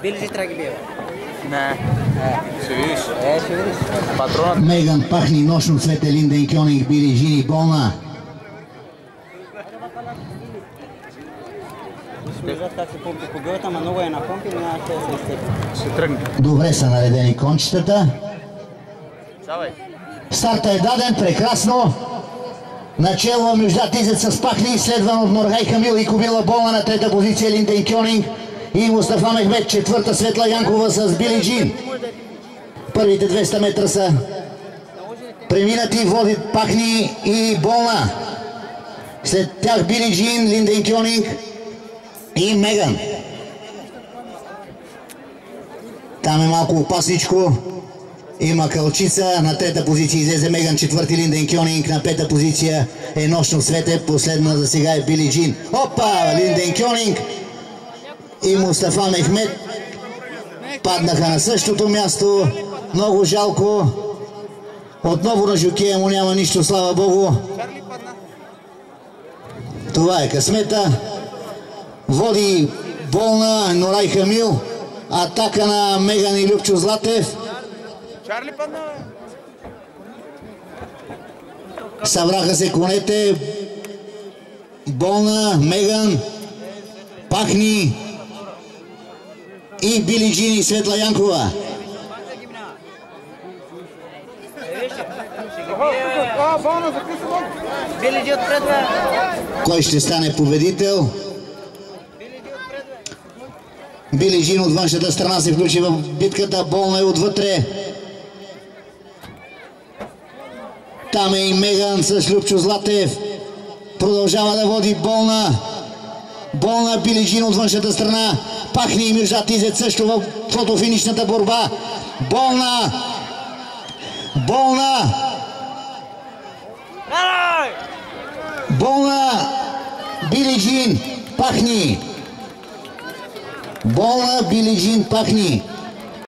Били трябва ги бива. Не. Ще видиш. Ще видиш. Патронът. Меган пахни нощно цвете Линден Кьоник, Били Жини болна. Виждат как се помпи по гълта, ама много е на помпи, но няма да се изтепи. Ще тръгне. Добре са наредени кончетата. Давай. Старта е даден, прекрасно. Начало Мюждатизец с Пахни, следван от Нургай Камил и Кобила болна на трета позиция Линден Кьоник и Мустафа Мехмед, четвърта Светла Янкова с Били Джин. Първите 200 метра са преминати, води Пахни и болна. След тях Били Джин, Линден Кьоник и Меган. Там е малко опасничко. Има кълчица, на трета позиция излезе Меган, четвърти Линден Кьоник, на пета позиция е Нощно цвете, последна за сега е Били Джин. Опа! Линден Кьоник и Мустафа Мехмед паднаха на същото място. Много жалко. Отново на жокея му няма нищо, слава Богу. Това е късмета. Води болна Нурай Камил. Атака на Меган и Любчо Златев. Чарли падна. Събраха се конете. Болна, Меган, Пахни и Били Джин и Светла Янкова. Кой ще стане победител? Били Джин от външната страна се включи в битката, болна е отвътре. Там е и Меган с Любчо Златев. Продължава да води болна. Болна Били Джин от външната страна. Пахни и Мюждатизец също в фотофинишната борба. Болна! Болна! Болна! Били Джин! Пахни! Болна Били Джин! Пахни!